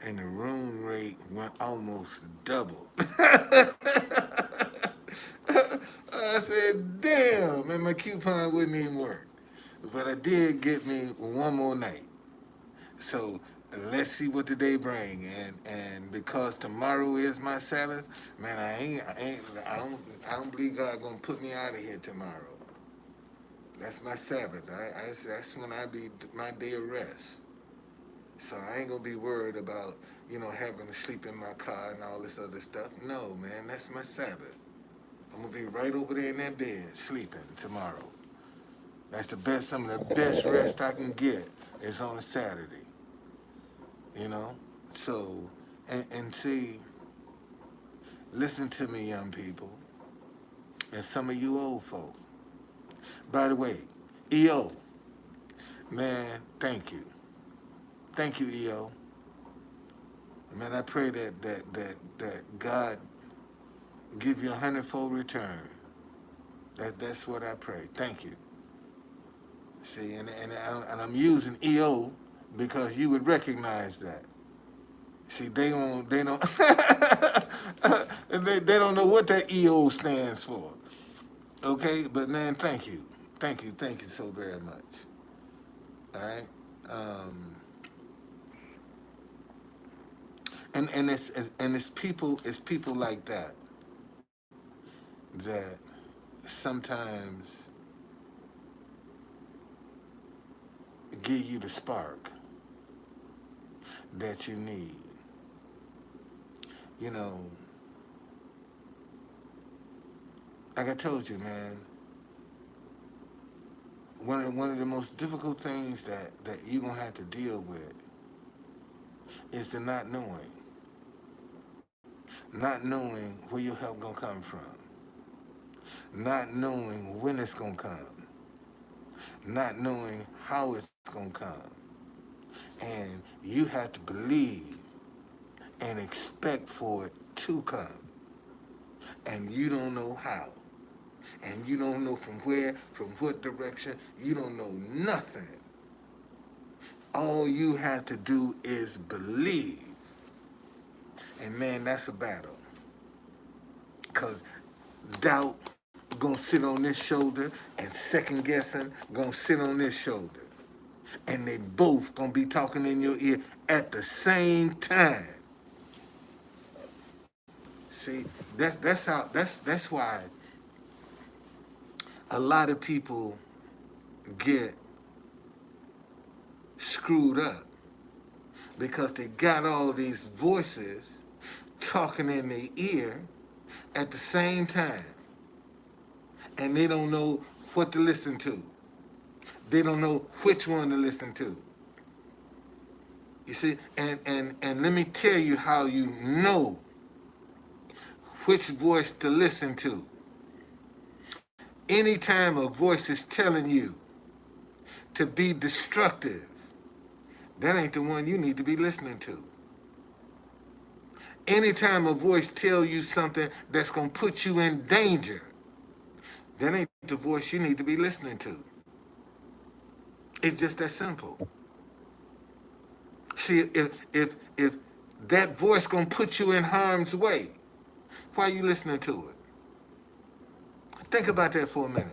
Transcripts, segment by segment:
and the room rate went almost double. I said, damn, and my coupon wouldn't even work. But I did get me one more night. So let's see what the day bring. And because tomorrow is my Sabbath, man, I don't believe God gonna put me out of here tomorrow. That's my Sabbath. That's when I be my day of rest. So I ain't gonna be worried about, having to sleep in my car and all this other stuff. No, man, that's my Sabbath. I'm gonna be right over there in that bed sleeping tomorrow. That's some of the best rest I can get is on a Saturday. You know? So, and see, listen to me, young people, and some of you old folk. By the way, EO, man, thank you. Thank you, EO. Man, I pray that God give you a hundredfold return. That's what I pray. Thank you. See, and I'm using EO because you would recognize that. See, they don't they don't know what that EO stands for. Okay, but man, thank you so very much. All right, um, and it's people like that that sometimes give you the spark that you need. You know, like I told you, man, one of the most difficult things that you're gonna have to deal with is the not knowing where your help gonna come from, not knowing when it's gonna come, not knowing how it's gonna come, and you have to believe and expect for it to come, and you don't know how, and you don't know from where, from what direction, you don't know nothing. All you have to do is believe. And man, that's a battle. Because doubt gonna sit on this shoulder and second guessing gonna sit on this shoulder. And they both gonna be talking in your ear at the same time. See, that's why a lot of people get screwed up because they got all these voices talking in their ear at the same time, and they don't know what to listen to. They don't know which one to listen to. You see, and let me tell you how you know which voice to listen to. Anytime a voice is telling you to be destructive, that ain't the one you need to be listening to. Anytime a voice tells you something that's going to put you in danger, that ain't the voice you need to be listening to. It's just that simple. See, if that voice going to put you in harm's way, why are you listening to it? Think about that for a minute.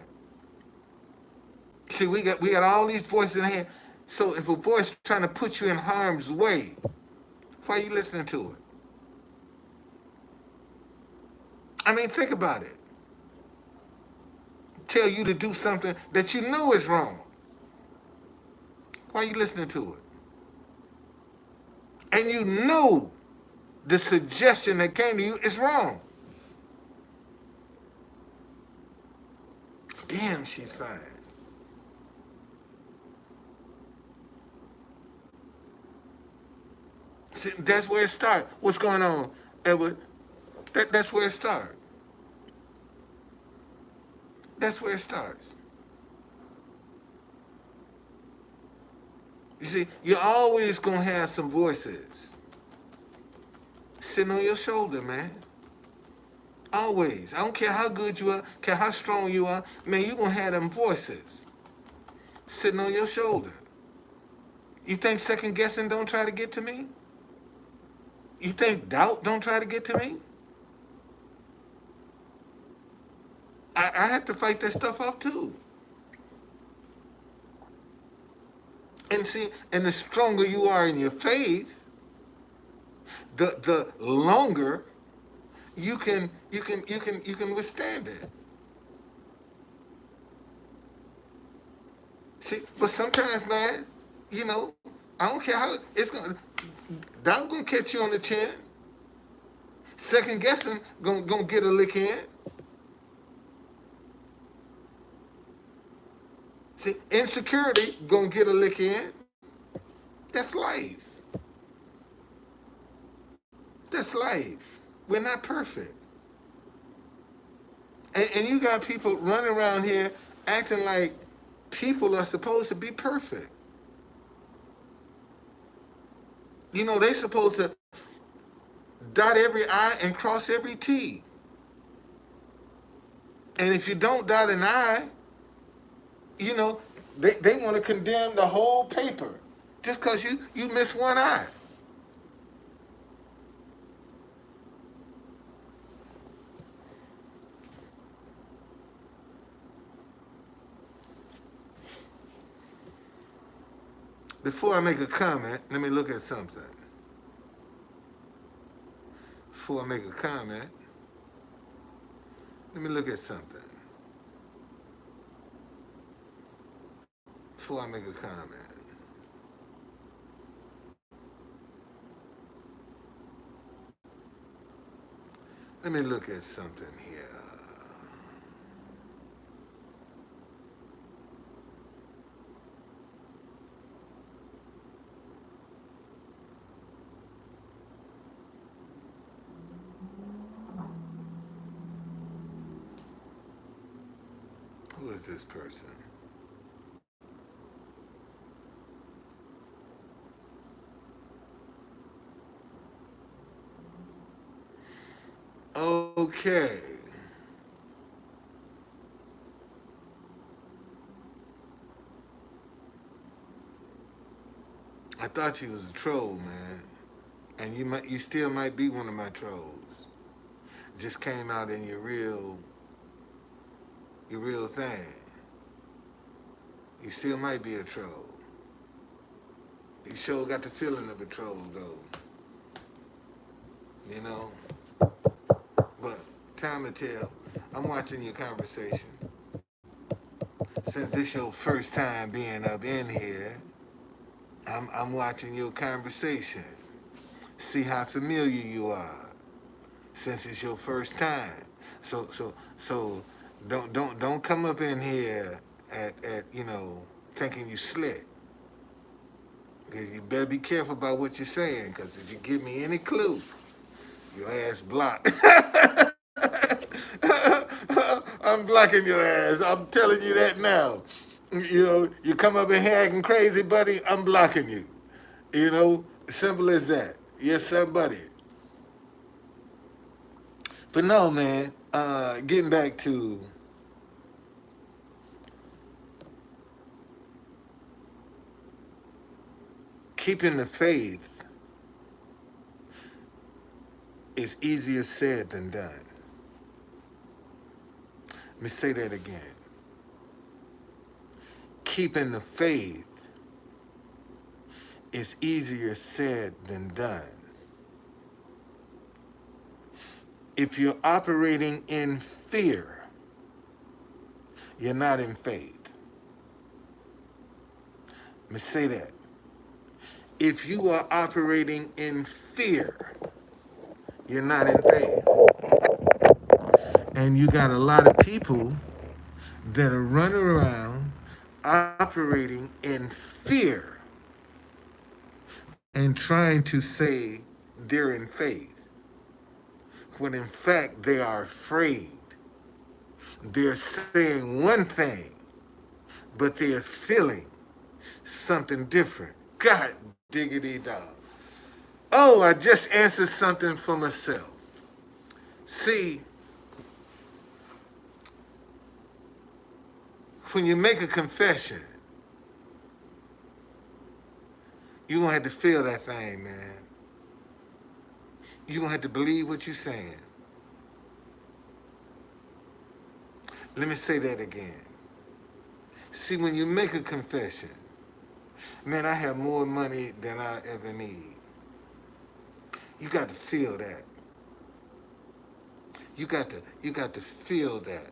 See, we got all these voices in here. So if a voice trying to put you in harm's way, why are you listening to it? I mean, think about it. Tell you to do something that you know is wrong. Why are you listening to it? And you know the suggestion that came to you is wrong. Damn, she's fine. See, that's where it starts. What's going on, Edward? That's where it starts. That's where it starts. You see, you're always going to have some voices sitting on your shoulder, man. Always. I don't care how good you are, care how strong you are, man, you're going to have them voices sitting on your shoulder. You think second guessing don't try to get to me? You think doubt don't try to get to me? I have to fight that stuff off too. And see, and the stronger you are in your faith, the longer you can withstand it. See, but sometimes, man, you know, I don't care how it's gonna. Doubt gonna catch you on the chin. Second guessing gonna get a lick in. See, insecurity gonna get a lick in. That's life. That's life. We're not perfect. And you got people running around here acting like people are supposed to be perfect. You know, they supposed to dot every I and cross every T. And if you don't dot an I, you know, they want to condemn the whole paper just because you miss one I. Before I make a comment, let me look at something. Before I make a comment, let me look at something. Before I make a comment. Let me look at something here. Who is this person? Okay. I thought you was a troll, man. And you still might be one of my trolls. Just came out in your real thing. You still might be a troll. You sure got the feeling of a troll though. You know? But time to tell, I'm watching your conversation. Since this your first time being up in here, I'm watching your conversation. See how familiar you are. Since it's your first time. So don't come up in here at thinking you slick. Because you better be careful about what you're saying, because if you give me any clue, your ass blocked. I'm blocking your ass. I'm telling you that now. You know, you come up in here acting crazy, buddy, I'm blocking you. You know, simple as that. Yes, sir, buddy. But no, man, getting back to keeping the faith is easier said than done. Let me say that again. Keeping the faith is easier said than done. If you're operating in fear, you're not in faith. Let me say that. If you are operating in fear, you're not in faith. And you got a lot of people that are running around operating in fear and trying to say they're in faith, when in fact they are afraid. They're saying one thing, but they're feeling something different. God diggity dog. Oh, I just answered something for myself. See, when you make a confession, you're going to have to feel that thing, man. You're going to have to believe what you're saying. Let me say that again. See, when you make a confession, man, I have more money than I ever need. You got to feel that. You got to feel that.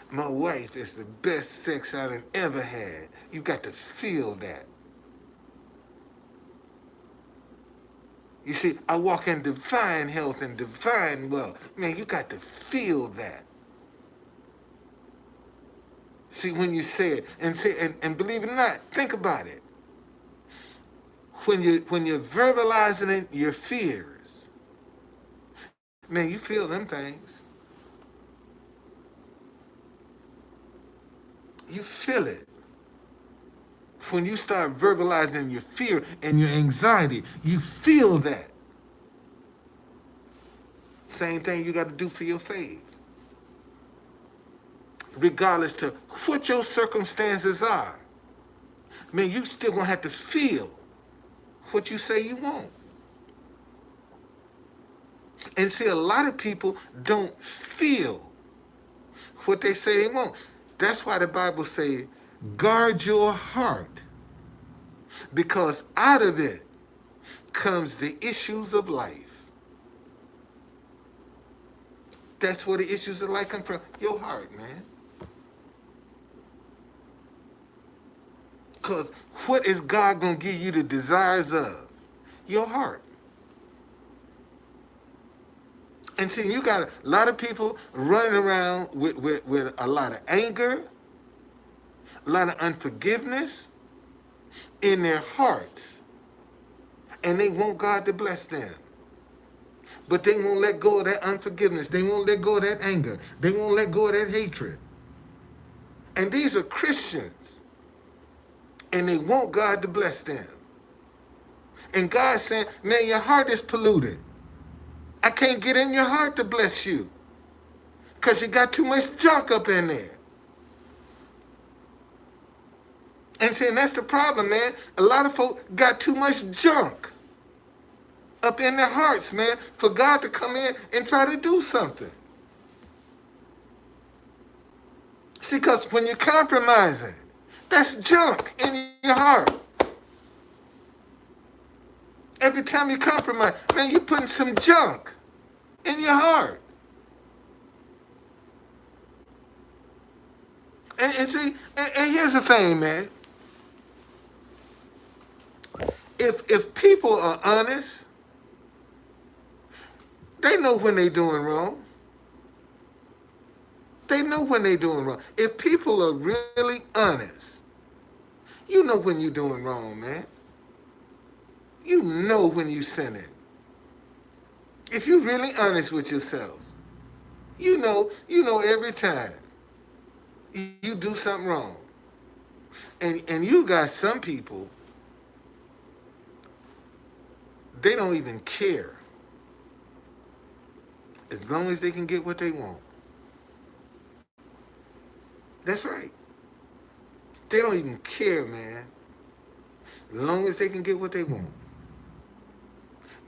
My wife is the best sex I've ever had. You got to feel that. You see, I walk in divine health and divine wealth. Man, you got to feel that. See, when you say it, and believe it or not, think about it. When you're verbalizing it, your fears, man, you feel them things. You feel it. When you start verbalizing your fear and your anxiety, you feel that. Same thing you got to do for your faith. Regardless to what your circumstances are, man, you still gonna have to feel what you say you want. And see, a lot of people don't feel what they say they want. That's why the Bible says, guard your heart, because out of it comes the issues of life. That's where the issues of life come from. Your heart, man. Because what is God going to give you the desires of? Your heart. And see, you got a lot of people running around with a lot of anger, a lot of unforgiveness in their hearts. And they want God to bless them. But they won't let go of that unforgiveness. They won't let go of that anger. They won't let go of that hatred. And these are Christians. And they want God to bless them. And God's saying, man, your heart is polluted. I can't get in your heart to bless you, because you got too much junk up in there. And see, and that's the problem, man. A lot of folk got too much junk up in their hearts, man, for God to come in and try to do something. See, because when you're compromising, that's junk in your heart. Every time you compromise, man, you're putting some junk in your heart. And see, and here's the thing, man. If people are honest, they know when they're doing wrong. They know when they're doing wrong. If people are really honest, you know when you're doing wrong, man. You know when you're sinning. If you're really honest with yourself, you know every time you do something wrong. And you got some people, they don't even care as long as they can get what they want. That's right. They don't even care, man, as long as they can get what they want.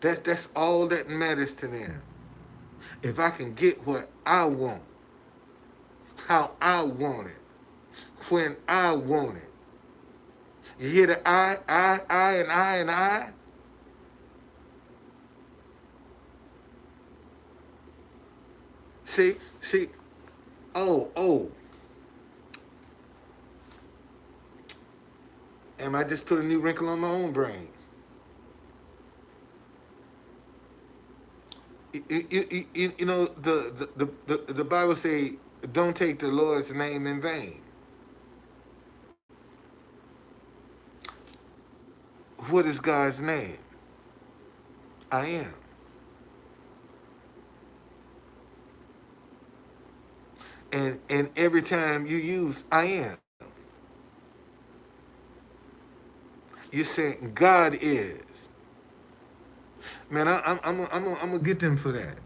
That's all that matters to them. If I can get what I want, how I want it, when I want it. You hear the I, and I, and I? See, oh. Am I just put a new wrinkle on my own brain? You know, the Bible say, don't take the Lord's name in vain. What is God's name? I am. And every time you use I am, you're saying God is. Man, I'm gonna get them for that.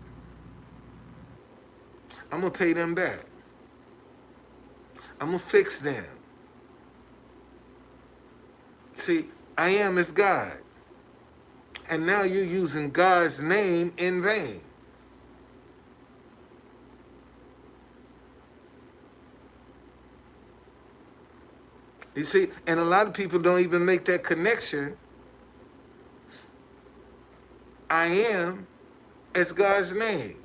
I'm gonna pay them back. I'm gonna fix them. See, I am is God. And now you're using God's name in vain. You see, and a lot of people don't even make that connection. I am as God's name.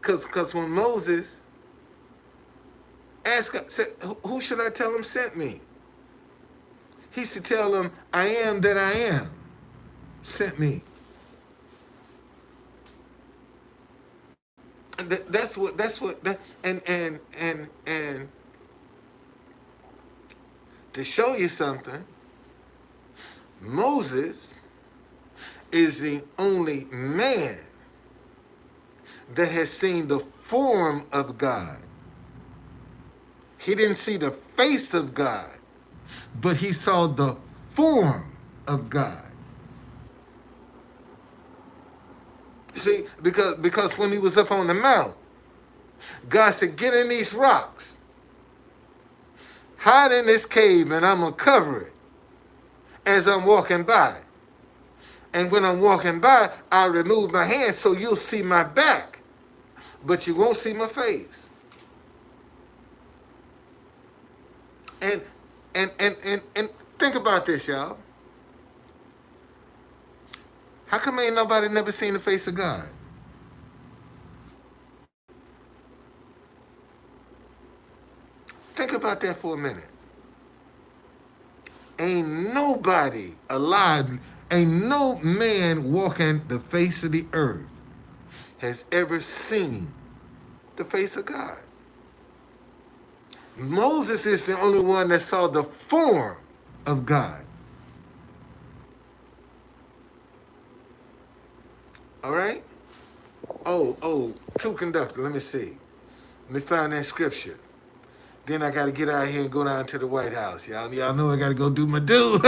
Because when Moses asked God, said, who should I tell him sent me? He should tell him, I am that I am sent me. That's what and to show you something, Moses is the only man that has seen the form of God. He didn't see the face of God, but he saw the form of God. See, because when he was up on the mount, God said, get in these rocks, hide in this cave, and I'm going to cover it as I'm walking by. And when I'm walking by, I'll remove my hand so you'll see my back, but you won't see my face. And think about this, y'all. How come ain't nobody never seen the face of God? Think about that for a minute. Ain't nobody alive, ain't no man walking the face of the earth has ever seen the face of God. Moses is the only one that saw the form of God. All right? True conductor, let me see. Let me find that scripture. Then I got to get out of here and go down to the White House. Y'all know I got to go do my due.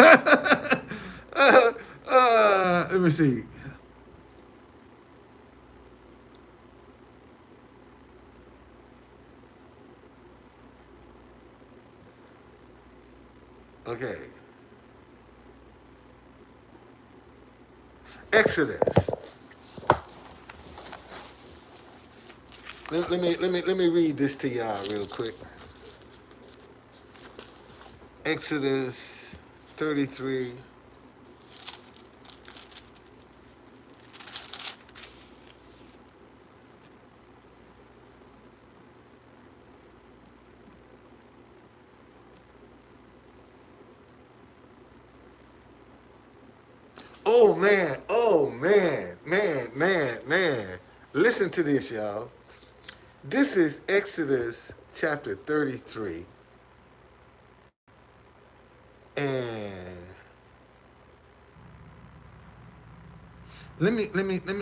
Let me see. Okay. Exodus. Let me read this to y'all real quick. Exodus 33. Man. Listen to this, y'all. This is Exodus chapter 33. And I'm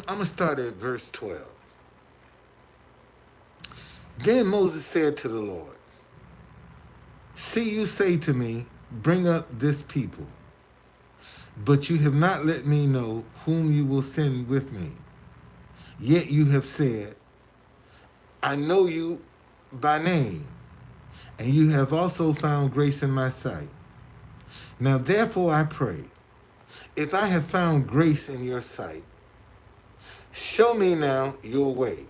gonna start at verse 12. Then Moses said to the Lord, see, you say to me, bring up this people, but you have not let me know whom you will send with me. Yet you have said, I know you by name, and you have also found grace in my sight. Now therefore I pray, if I have found grace in your sight, show me now your way,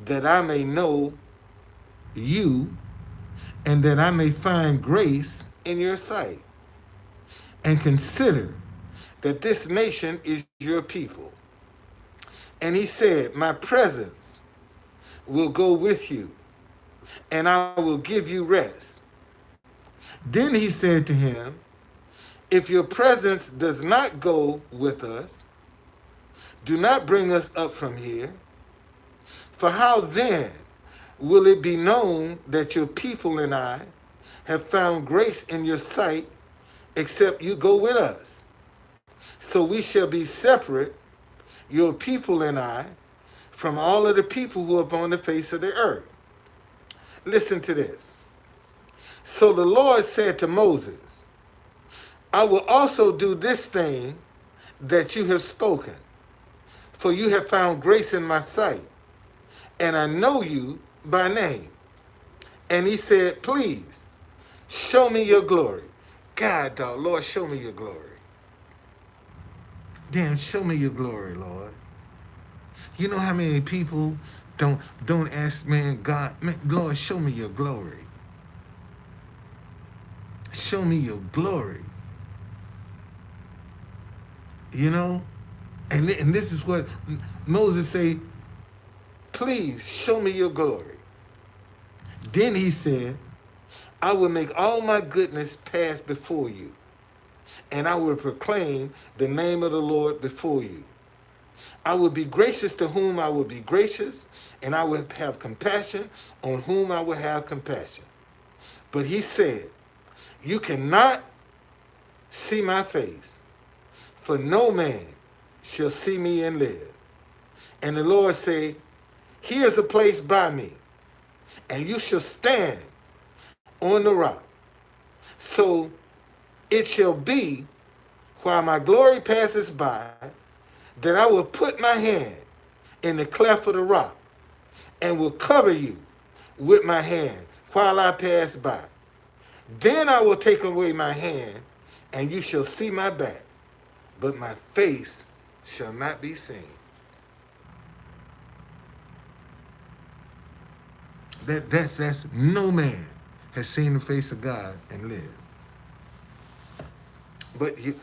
that I may know you, and that I may find grace in your sight. And consider that this nation is your people. And he said, my presence will go with you, and I will give you rest. Then he said to him, if your presence does not go with us, do not bring us up from here. For how then will it be known that your people and I have found grace in your sight, except you go with us? So we shall be separate, your people and I, from all of the people who are upon the face of the earth. Listen to this. So the Lord said to Moses, I will also do this thing that you have spoken, for you have found grace in my sight, and I know you by name. And he said, please, show me your glory. God, dog, Lord, show me your glory. Damn, show me your glory, Lord. You know how many people don't ask, man, God, man, Lord, show me your glory. Show me your glory. You know? And this is what Moses say, please show me your glory. Then he said, I will make all my goodness pass before you, and I will proclaim the name of the Lord before you. I will be gracious to whom I will be gracious, and I will have compassion on whom I will have compassion. But he said, you cannot see my face, for no man shall see me and live. And the Lord said, here is a place by me, and you shall stand on the rock. So it shall be, while my glory passes by, that I will put my hand in the cleft of the rock and will cover you with my hand while I pass by. Then I will take away my hand, and you shall see my back, but my face shall not be seen. That's no man has seen the face of God and lived.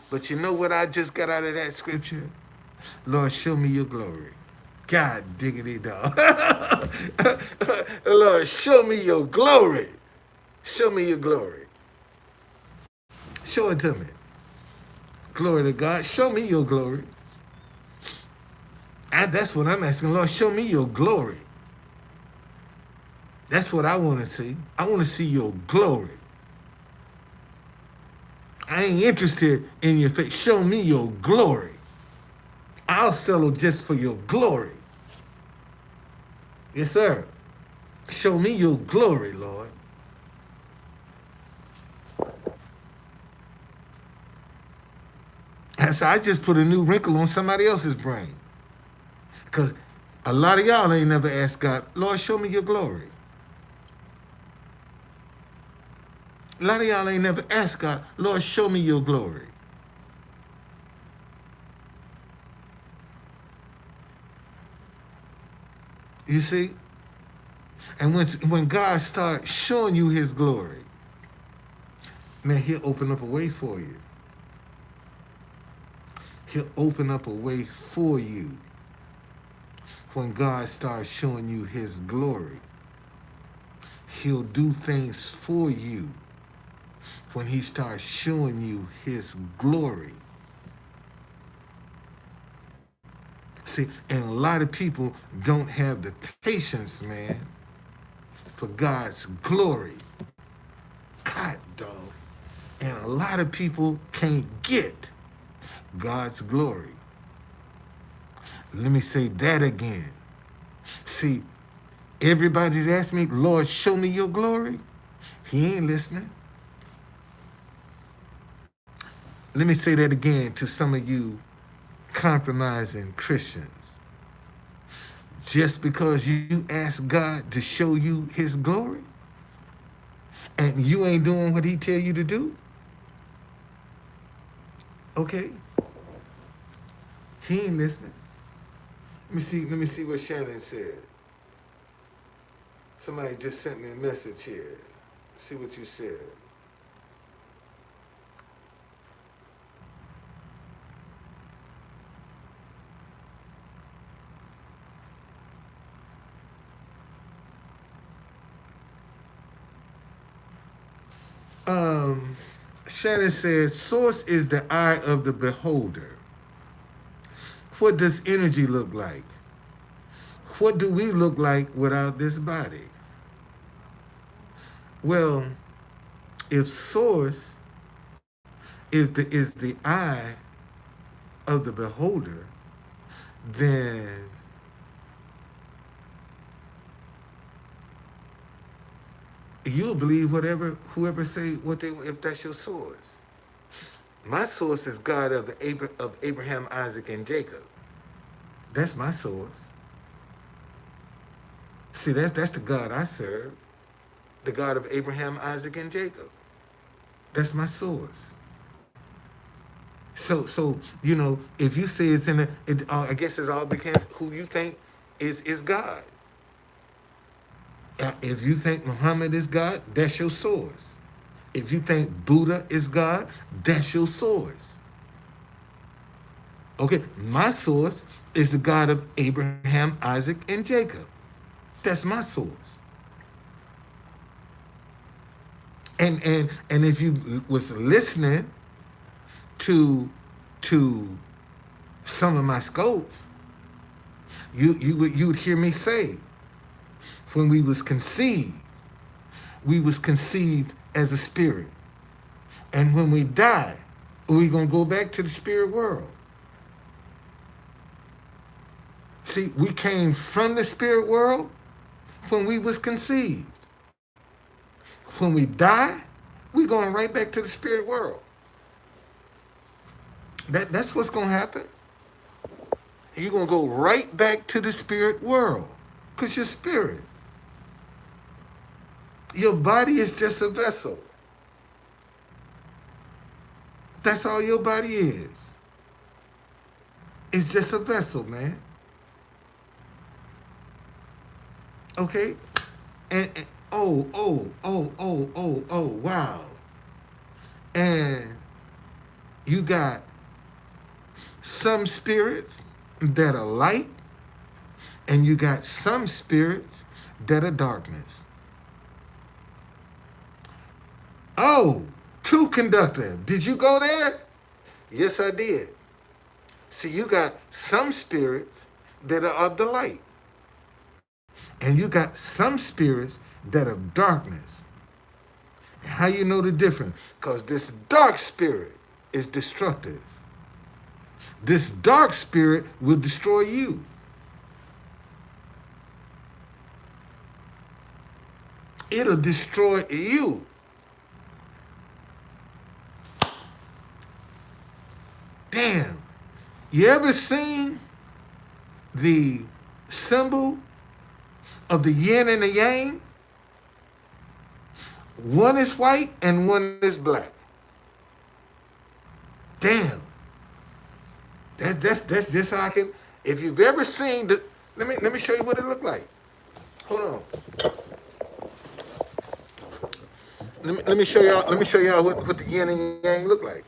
But you know what I just got out of that scripture? Lord, show me your glory. God diggity dog. Lord, show me your glory. Show me your glory. Show it to me. Glory to God. Show me your glory. That's what I'm asking. Lord, show me your glory. That's what I want to see. I want to see your glory. I ain't interested in your face. Show me your glory. I'll settle just for your glory. Yes, sir. Show me your glory, Lord. And so I just put a new wrinkle on somebody else's brain. Because a lot of y'all ain't never asked God, Lord, show me your glory. A lot of y'all ain't never asked God, Lord, show me your glory. You see? And when God starts showing you his glory, man, he'll open up a way for you. He'll open up a way for you when God starts showing you his glory. He'll do things for you when he starts showing you his glory. See, and a lot of people don't have the patience, man, for God's glory. God, dog. And a lot of people can't get God's glory. Let me say that again. See, everybody that asks me, Lord, show me your glory, he ain't listening. Let me say that again to some of you compromising Christians. Just because you ask God to show you his glory and you ain't doing what he tell you to do, okay, he ain't listening. Let me see what Shannon said. Somebody just sent me a message here. See what you said. Shannon says, source is the eye of the beholder. What does energy look like? What do we look like without this body? Well, if source is the eye of the beholder, then you'll believe whoever say if that's your source. My source is God of Abraham, Isaac, and Jacob. That's my source. See, that's the God I serve. The God of Abraham, Isaac, and Jacob. That's my source. So if you say it's in I guess it's all because who you think is God. If you think Muhammad is God, that's your source. If you think Buddha is God, that's your source. Okay, my source is the God of Abraham, Isaac, and Jacob. That's my source. And if you was listening to to some of my scopes, you would hear me say, when we was conceived as a spirit, and when we die, we gonna go back to the spirit world. See, we came from the spirit world when we was conceived. When we die, we going right back to the spirit world. That's what's gonna happen. You're gonna go right back to the spirit world, because you're spirit. Your body is just a vessel. That's all your body is. It's just a vessel, man. Okay? And wow. And you got some spirits that are light, and you got some spirits that are darkness. Oh, true conductor. Did you go there? Yes, I did. See, you got some spirits that are of the light, and you got some spirits that are of darkness. And how you know the difference? Because this dark spirit is destructive. This dark spirit will destroy you. It'll destroy you. Damn. You ever seen the symbol of the yin and the yang? One is white and one is black. Damn. That's just how I can. If you've ever seen the, let me show you what it looked like. Hold on. Let me show y'all. Let me show y'all what the yin and yang look like.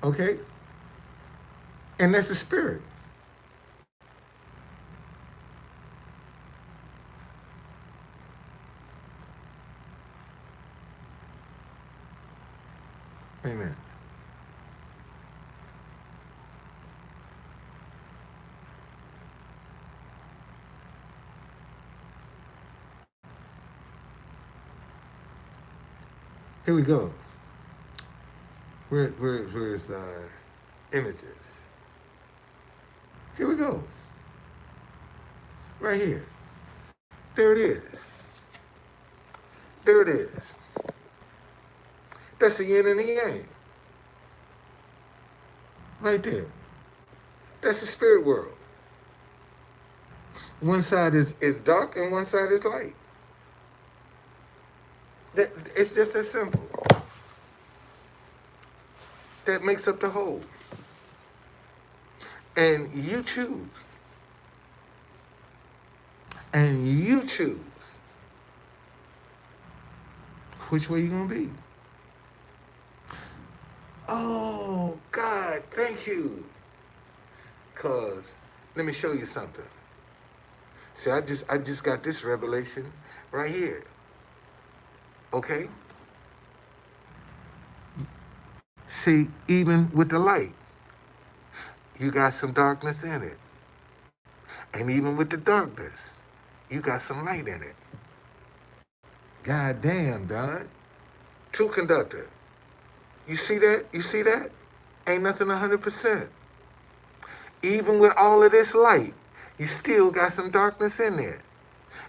Okay. And that's the spirit. Amen. Here we go. Where's images? Here we go. Right here. There it is. There it is. That's the yin and the yang. Right there. That's the spirit world. One side is dark and one side is light. It's just that simple. That makes up the whole. And you choose. And you choose which way you're going to be. Oh, God, thank you. Because let me show you something. See, I just got this revelation right here. Okay? See, even with the light, you got some darkness in it. And even with the darkness, you got some light in it. God damn, Don. True conductor. You see that? You see that? Ain't nothing 100%. Even with all of this light, you still got some darkness in there.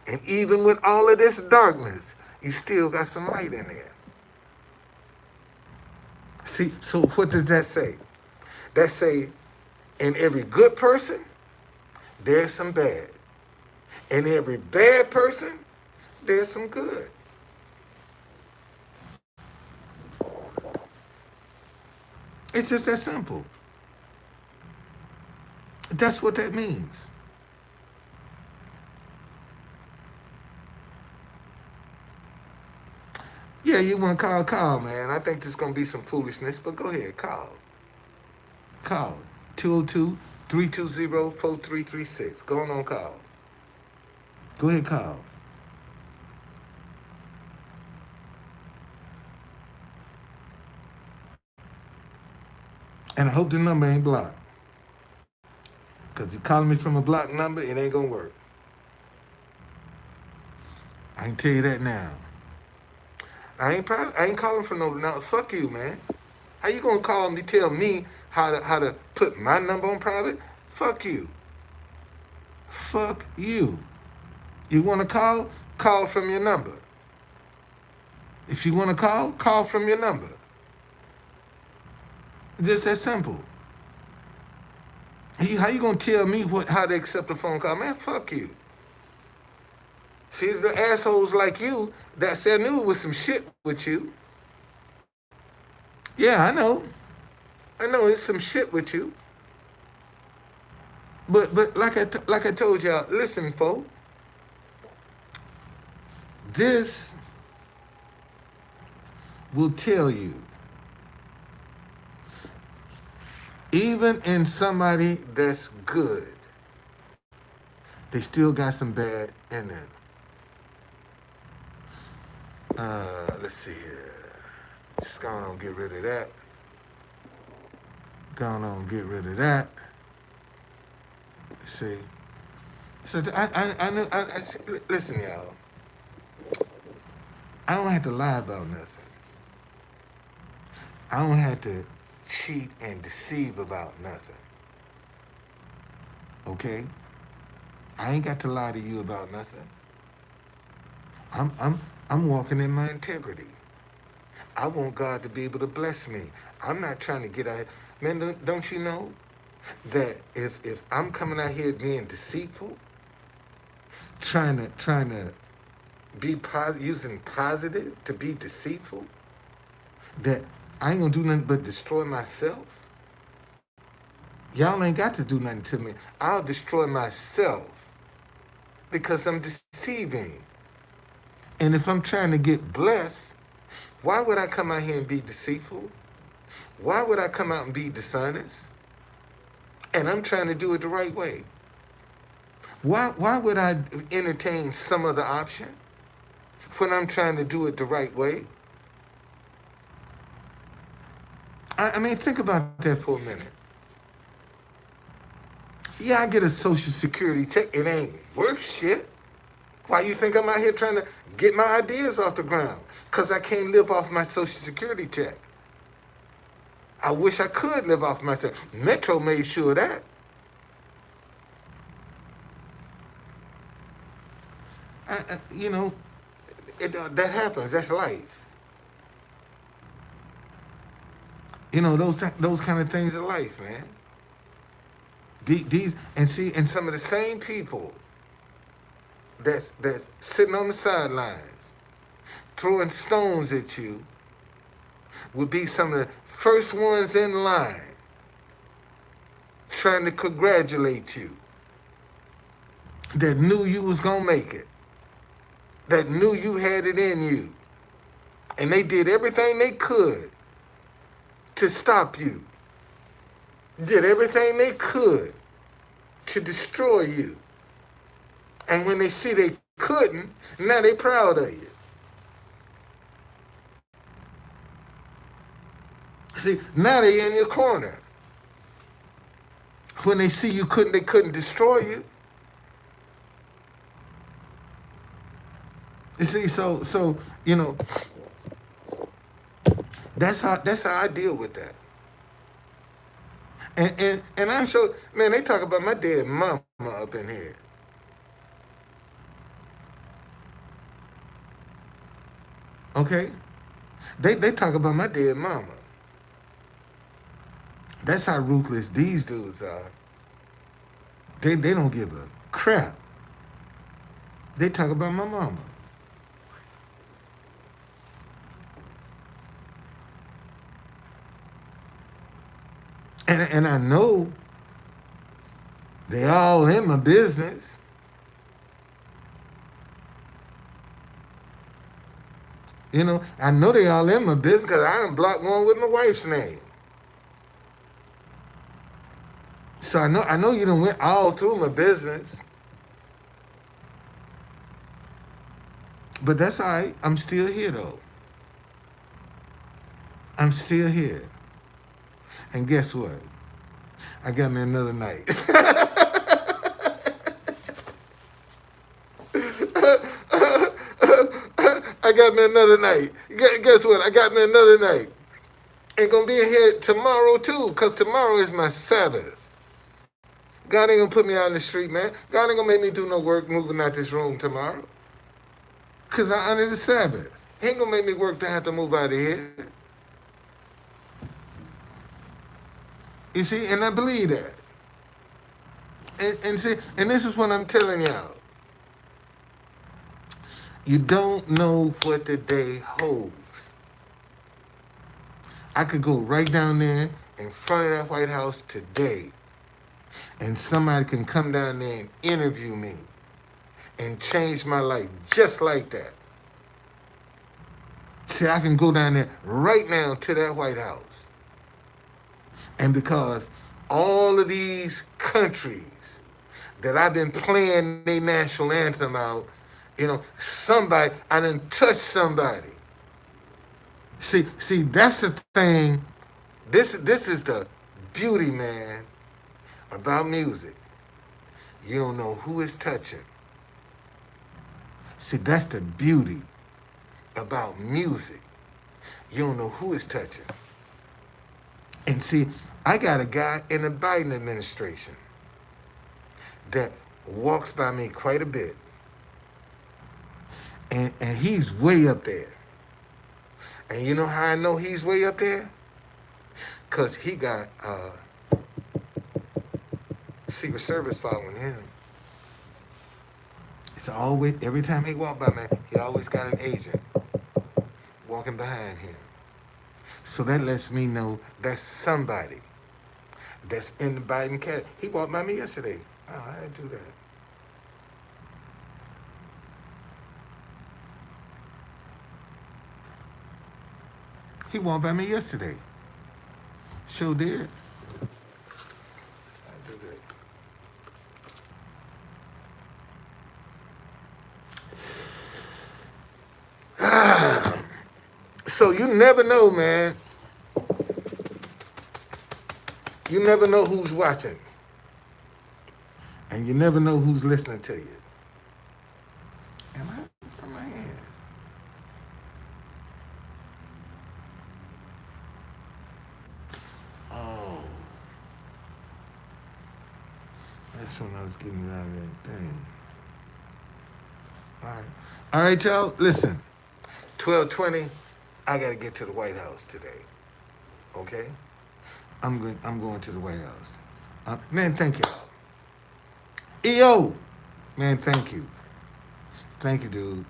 And even with all of this darkness, you still got some light in there. See, so what does that say? That say, in every good person, there's some bad. In every bad person, there's some good. It's just that simple. That's what that means. Yeah, you want to call, man. I think there's going to be some foolishness, but go ahead, call. Call 202-320-4336. Go on, call. Go ahead, call. And I hope the number ain't blocked. Because you calling me from a blocked number, it ain't going to work. I can tell you that now. I ain't calling for no, fuck you, man. How you gonna call me, tell me how to put my number on private? Fuck you. Fuck you. You wanna call? Call from your number. If you wanna call from your number. Just that simple. How you gonna tell me how to accept a phone call? Man, fuck you. See, it's the assholes like you that said knew it was some shit with you. Yeah, I know. I know it's some shit with you. But like I told y'all, listen, folks. This will tell you, even in somebody that's good, they still got some bad in them. Let's see here. Just go on, get rid of that. Go on, get rid of that. See. So I know. Listen, y'all. I don't have to lie about nothing. I don't have to cheat and deceive about nothing. Okay? I ain't got to lie to you about nothing. I'm walking in my integrity. I want God to be able to bless me. I'm not trying to get out. Man, don't you know that if I'm coming out here being deceitful, trying to be using positive to be deceitful, that I ain't gonna do nothing but destroy myself. Y'all ain't got to do nothing to me. I'll destroy myself because I'm deceiving. And if I'm trying to get blessed, why would I come out here and be deceitful? Why would I come out and be dishonest? And I'm trying to do it the right way. Why would I entertain some other option when I'm trying to do it the right way? I mean, think about that for a minute. Yeah, I get a Social Security check. It ain't worth shit. Why you think I'm out here trying to get my ideas off the ground? Because I can't live off my Social Security check. I wish I could live off myself. Metro made sure of that. You know, that happens. That's life. You know, those kind of things are life, man. These and some of the same people that's sitting on the sidelines throwing stones at you would be some of the first ones in line trying to congratulate you, that knew you was gonna make it, that knew you had it in you, and they did everything they could to stop you, did everything they could to destroy you. And when they see they couldn't, now they proud of you. See, now they in your corner. When they see they couldn't destroy you. You see, so you know, that's how I deal with that. And I'm sure, man, they talk about my dead mama up in here. Okay? They talk about my dead mama. That's how ruthless these dudes are. They don't give a crap. They talk about my mama. And I know they all in my business. You know, I know they all in my business because I done blocked one with my wife's name. So I know you done went all through my business. But that's all right. I'm still here though. I'm still here. And guess what? I got me another night. I got me another night. Guess what? I got me another night. Ain't gonna be in here tomorrow too, because tomorrow is my Sabbath. God ain't gonna put me out in the street, man. God ain't gonna make me do no work moving out this room tomorrow. Because I honor the Sabbath. He ain't gonna make me work to have to move out of here. You see, and I believe that. And see, and this is what I'm telling y'all. You don't know what the day holds. I could go right down there in front of that White House today, and somebody can come down there and interview me and change my life just like that. See, I can go down there right now to that White House. And because all of these countries that I've been playing their national anthem out, you know, somebody, I done touched somebody. See, that's the thing. This is the beauty, man, about music. You don't know who is touching. See, that's the beauty about music. You don't know who is touching. And see, I got a guy in the Biden administration that walks by me quite a bit. And he's way up there. And you know how I know he's way up there? Because he got Secret Service following him. It's always, every time he walk by me, he always got an agent walking behind him. So that lets me know that's somebody that's in the Biden cabinet. He walked by me yesterday. Oh, I didn't do that. He walked by me yesterday. Sure did. I do that. So you never know, man. You never know who's watching. And you never know who's listening to you. Am I from my hand? Oh. That's when I was getting out of that thing. All right. All right, y'all. Listen. 12:20. I gotta get to the White House today. Okay? I'm going to the White House. Man, thank y'all. EO! Man, thank you. Thank you, dude.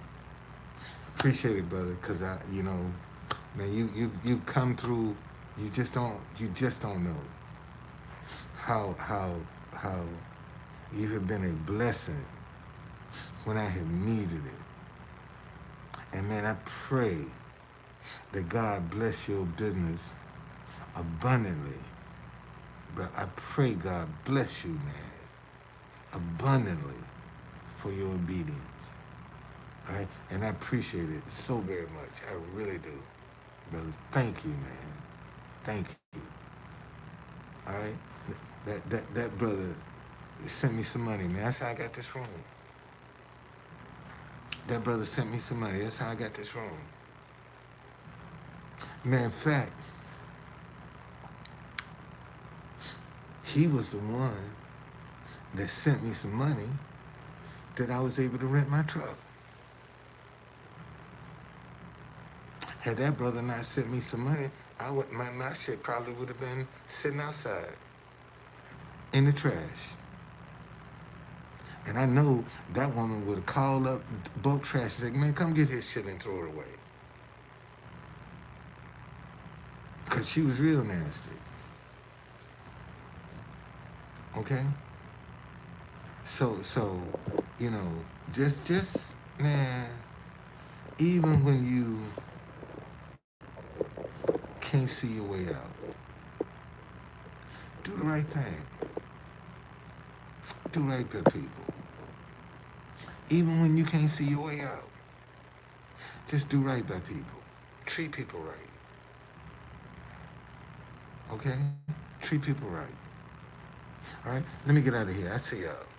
Appreciate it, brother, because man, you've come through. You just don't know how you have been a blessing when I have needed it. And man, I pray that God bless your business abundantly. But I pray God bless you, man, abundantly for your obedience. All right? And I appreciate it so very much. I really do. Brother, thank you, man. Thank you. All right? That brother sent me some money, man. That's how I got this room. That brother sent me some money. That's how I got this room. Man, in fact, he was the one that sent me some money that I was able to rent my truck. Had that brother not sent me some money, my shit probably would have been sitting outside in the trash. And I know that woman would have called up bulk trash and said, man, come get his shit and throw it away. Because she was real nasty. Okay? So, you know, just man, even when you can't see your way out, do the right thing. Do right by people. Even when you can't see your way out, just do right by people. Treat people right. Okay? Treat people right. All right? Let me get out of here. I see y'all.